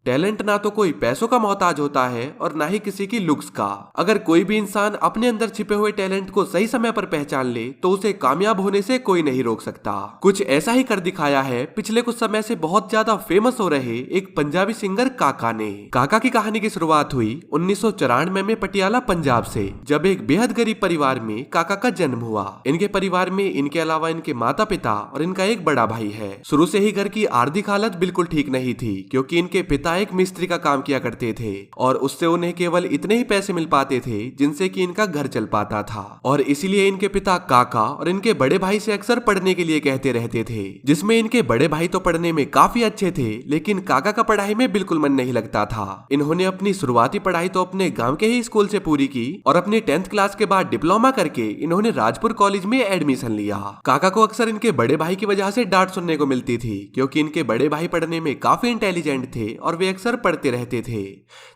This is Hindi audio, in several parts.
टैलेंट ना तो कोई पैसों का मोहताज होता है और ना ही किसी की लुक्स का। अगर कोई भी इंसान अपने अंदर छिपे हुए टैलेंट को सही समय पर पहचान ले तो उसे कामयाब होने से कोई नहीं रोक सकता। कुछ ऐसा ही कर दिखाया है पिछले कुछ समय से बहुत ज्यादा फेमस हो रहे एक पंजाबी सिंगर काका ने। काका की कहानी की शुरुआत हुई 1994 में पटियाला पंजाब से, जब एक बेहद गरीब परिवार में काका का जन्म हुआ। इनके परिवार में इनके अलावा इनके माता पिता और इनका एक बड़ा भाई है। शुरू से ही घर की आर्थिक हालत बिल्कुल ठीक नहीं थी, क्योंकि इनके पिता एक मिस्त्री का काम किया करते थे और उससे उन्हें केवल इतने ही पैसे मिल पाते थे जिनसे कि इनका घर चल पाता था। और इसीलिए इनके पिता काका और इनके बड़े भाई से अक्सर पढ़ने के लिए कहते रहते थे, जिसमें इनके बड़े भाई तो पढ़ने में काफी अच्छे थे, लेकिन काका का पढ़ाई में बिल्कुल मन नहीं लगता था। इन्होंने अपनी शुरुआती पढ़ाई तो अपने गांव के ही स्कूल से पूरी की और अपनी 10th क्लास के बाद डिप्लोमा करके इन्होंने राजपुर कॉलेज में एडमिशन लिया। काका को अक्सर इनके बड़े भाई की वजह से डांट सुनने को मिलती थी, क्योंकि इनके बड़े भाई पढ़ने में काफी इंटेलिजेंट थे और वे अक्सर पढ़ते रहते थे,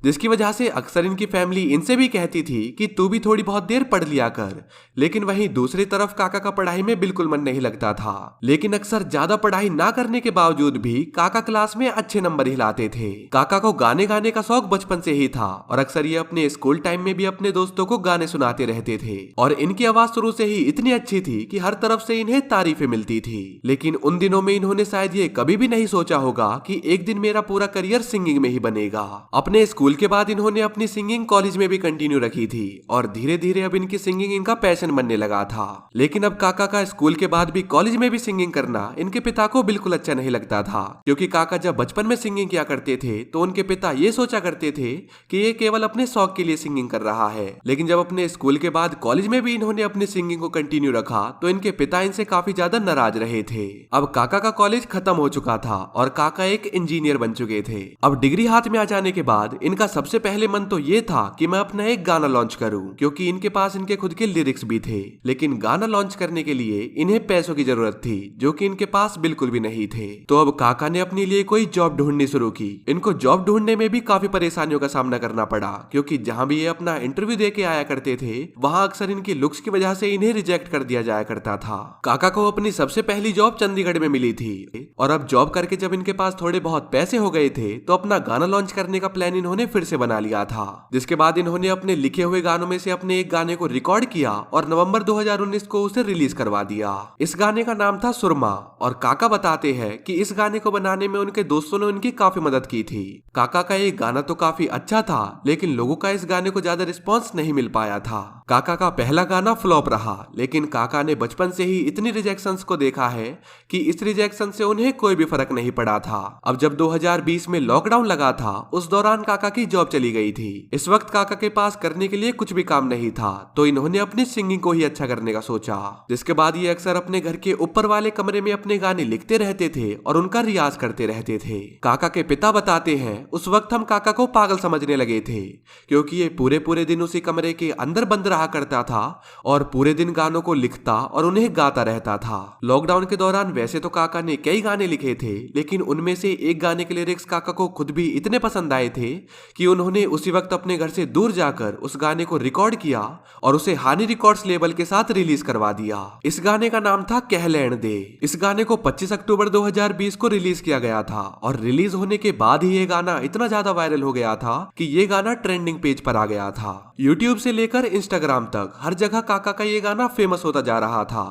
जिसकी वजह से अक्सर इनकी फैमिली इनसे भी कहती थी कि तू भी थोड़ी बहुत देर पढ़ लिया कर। लेकिन वहीं दूसरी तरफ काका का पढ़ाई में बिल्कुल मन नहीं लगता था, लेकिन अक्सर ज्यादा पढ़ाई ना करने के बावजूद भी काका क्लास में अच्छे नंबर ही लाते थे। काका को गाने गाने का शौक बचपन से ही था और अक्सर ये अपने स्कूल टाइम में भी अपने दोस्तों को गाने सुनाते रहते थे और इनकी आवाज शुरू से ही इतनी अच्छी थी कि हर तरफ से इन्हें तारीफें मिलती थी। लेकिन उन दिनों में इन्होंने शायद ये कभी भी नहीं सोचा होगा कि एक दिन मेरा पूरा करियर सिंगिंग में ही बनेगा। अपने स्कूल के बाद इन्होंने अपनी सिंगिंग कॉलेज में भी कंटिन्यू रखी थी और धीरे धीरे अब इनकी सिंगिंग इनका पैशन बनने लगा था। लेकिन अब काका का स्कूल के बाद भी कॉलेज में भी सिंगिंग करना इनके पिता को बिल्कुल अच्छा नहीं लगता था, क्योंकि काका जब बचपन में सिंगिंग किया करते थे तो उनके पिता ये सोचा करते थे कि ये केवल अपने शौक के लिए सिंगिंग कर रहा है। लेकिन जब अपने स्कूल के बाद कॉलेज में भी इन्होंने अपनी सिंगिंग को कंटिन्यू रखा तो इनके पिता इनसे काफी ज्यादा नाराज रहे थे। अब काका का कॉलेज खत्म हो चुका था और काका एक इंजीनियर बन चुके थे। अब डिग्री हाथ में आ जाने के बाद इनका सबसे पहले मन तो ये था कि मैं अपना एक गाना लॉन्च करूं, क्योंकि इनके पास इनके खुद के लिरिक्स भी थे। लेकिन गाना लॉन्च करने के लिए इन्हें पैसों की जरूरत थी, जो कि इनके पास बिल्कुल भी नहीं थे। तो अब काका ने अपने लिए कोई जॉब ढूंढनी शुरू की। इनको जॉब ढूंढने में भी काफी परेशानियों का सामना करना पड़ा, क्योंकि जहां भी ये अपना इंटरव्यू दे के आया करते थे वहां अक्सर इनकी लुक्स की वजह से इन्हें रिजेक्ट कर दिया जाया करता था। काका को अपनी सबसे पहली जॉब चंडीगढ़ में मिली थी और अब जॉब करके जब इनके पास थोड़े बहुत पैसे हो गए थे तो अपना गाना लॉन्च करने का प्लान इन्होंने फिर से बना लिया था, जिसके बाद इन्होंने अपने लिखे हुए गानों में से अपने एक गाने को रिकॉर्ड किया और नवंबर 2019 को उसे रिलीज करवा दिया। इस गाने का नाम था सुरमा और काका बताते हैं कि इस गाने को बनाने में उनके दोस्तों ने उनकी काफी मदद की थी। काका का ये गाना तो काफी अच्छा था, लेकिन लोगों का इस गाने को ज्यादा रिस्पॉन्स नहीं मिल पाया था। काका का पहला गाना फ्लॉप रहा, लेकिन काका ने बचपन से ही इतनी रिजेक्शंस को देखा है कि इस रिजेक्शन से उन्हें कोई भी फर्क नहीं पड़ा था। अब जब 2020 में लॉकडाउन लगा था उस दौरान काका की जॉब चली गई थी। इस वक्त काका के पास करने के लिए कुछ भी काम नहीं था, तो इन्होंने अपनी सिंगिंग को ही अच्छा करने का सोचा, जिसके बाद ये अक्सर अपने घर के ऊपर वाले कमरे में अपने गाने लिखते रहते थे और उनका रियाज करते रहते थे। काका के पिता बताते हैं उस वक्त हम काका को पागल समझने लगे थे, क्योंकि ये पूरे पूरे दिन उसी कमरे के अंदर बंद रहा करता था और पूरे दिन गानों को लिखता और उन्हें गाता रहता था। लॉकडाउन के दौरान वैसे तो काका ने कई गाने लिखे थे, लेकिन उनमें से एक गाने के लिरिक्स काका को खुद भी इतने पसंद आए थे कि उन्होंने उसी वक्त अपने घर से दूर जाकर उस गाने को रिकॉर्ड किया और उसे हानी रिकॉर्ड्स लेबल के साथ रिलीज करवा दिया। इस गाने का नाम था कह लैण दे। इस गाने को 25 अक्टूबर 2020 को रिलीज किया गया था और रिलीज होने के बाद ही ये गाना इतना ज्यादा वायरल हो गया था कि ये गाना ट्रेंडिंग पेज पर आ गया था। यूट्यूब से लेकर इंस्टाग्राम तक हर जगह काका का ये गाना फेमस होता जा रहा था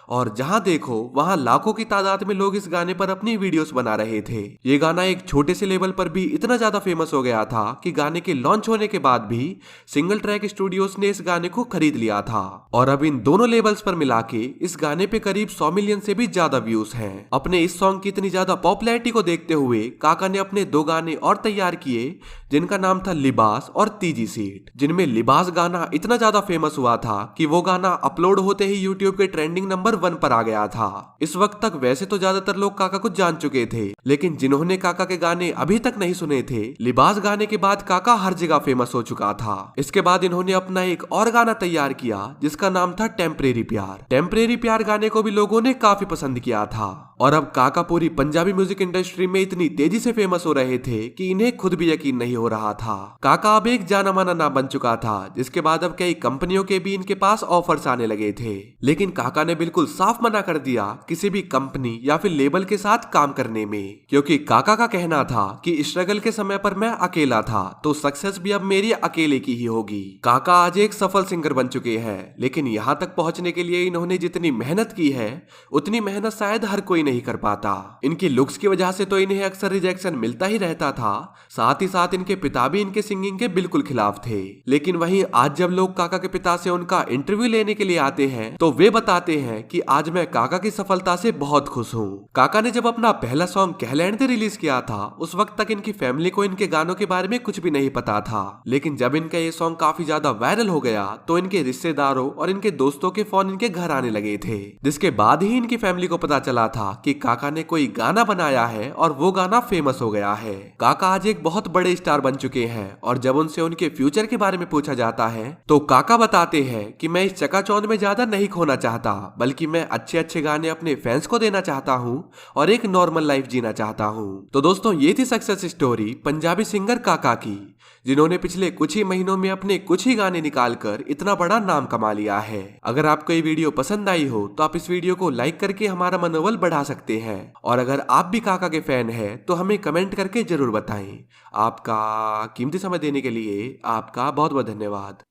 और जहां देखो वहां लाखों की तादाद में लोग इस गाने पर अपनी वीडियोस बना रहे थे। ये गाना एक छोटे से लेवल पर भी इतना ज्यादा फेमस हो गया था कि गाने के लॉन्च होने के बाद भी सिंगल ट्रैक स्टूडियोज ने इस गाने को खरीद लिया था और अब इन दोनों लेवल्स पर मिला के इस गाने पे करीब 100 मिलियन से भी ज्यादा व्यूज हैं। अपने इस सॉन्ग की इतनी ज्यादा पॉपुलैरिटी को देखते हुए काका ने अपने 2 गाने और तैयार किए, जिनका नाम था लिबास और तीजी सीट, जिनमें लिबास गाना इतना ज्यादा फेमस हुआ था कि वो गाना अपलोड होते ही यूट्यूब के ट्रेंडिंग नंबर 1 पर आ गया था। इस वक्त तक वैसे तो ज्यादातर लोग काका को जान चुके थे, लेकिन जिन्होंने काका के गाने अभी तक नहीं सुने थे, लिबास गाने के बाद काका हर जगह फेमस हो चुका था। इसके बाद इन्होंने अपना एक और गाना तैयार किया जिसका नाम था टेम्परेरी प्यार। टेम्परेरी प्यार गाने को भी लोगों ने काफी पसंद किया था और अब काका पूरी पंजाबी म्यूजिक इंडस्ट्री में इतनी तेजी से फेमस हो रहे थे कि इन्हें खुद भी यकीन नहीं हो रहा था। काका अब एक जाना माना नाम बन चुका था, जिसके बाद अब कई कंपनियों के भी इनके पास ऑफर्स आने लगे थे। लेकिन काका ने बिल्कुल साफ मना कर दिया किसी भी कंपनी या फिर लेबल के साथ काम करने में, क्योंकि काका का कहना था कि स्ट्रगल के समय पर मैं अकेला था, तो सक्सेस भी अब मेरी अकेले की ही होगी। काका आज एक सफल सिंगर बन चुके हैं, लेकिन यहाँ तक पहुंचने के लिए इन्होंने जितनी मेहनत की है उतनी मेहनत शायद हर कोई नहीं कर पाता। इनकी लुक्स की वजह से तो इन्हें अक्सर रिजेक्शन मिलता ही रहता था, साथ ही साथ इनके पिता भी इनके सिंगिंग के बिल्कुल खिलाफ थे। लेकिन वहीं आज जब लोग काका के पिता से उनका इंटरव्यू लेने के लिए आते हैं तो वे बताते हैं कि आज मैं काका की सफलता से बहुत खुश हूँ। काका ने जब अपना पहला सॉन्ग कह लैंड दे रिलीज किया था, उस वक्त तक इनकी फैमिली को इनके गानों के बारे में कुछ भी नहीं पता था। लेकिन जब इनका ये सॉन्ग काफी ज्यादा वायरल हो गया तो इनके रिश्तेदारों और इनके दोस्तों के फोन इनके घर आने लगे थे, जिसके बाद ही इनकी फैमिली को पता चला था कि काका ने कोई गाना बनाया है और वो गाना फेमस हो गया है। काका आज एक बहुत बड़े स्टार बन चुके हैं और जब उनसे उनके फ्यूचर के बारे में पूछा जाता है तो काका बताते हैं कि मैं इस चकाचौंध में ज्यादा नहीं खोना चाहता, बल्कि मैं अच्छे अच्छे गाने अपने फैंस को देना चाहता हूँ और एक नॉर्मल लाइफ जीना चाहता हूँ। तो दोस्तों ये थी सक्सेस स्टोरी पंजाबी सिंगर काका की, जिन्होंने पिछले कुछ ही महीनों में अपने कुछ ही गाने निकालकर इतना बड़ा नाम कमा लिया है। अगर आपको ये वीडियो पसंद आई हो तो आप इस वीडियो को लाइक करके हमारा मनोबल बढ़ा सकते हैं, और अगर आप भी काका के फैन हैं तो हमें कमेंट करके जरूर बताएं। आपका कीमती समय देने के लिए आपका बहुत बहुत धन्यवाद।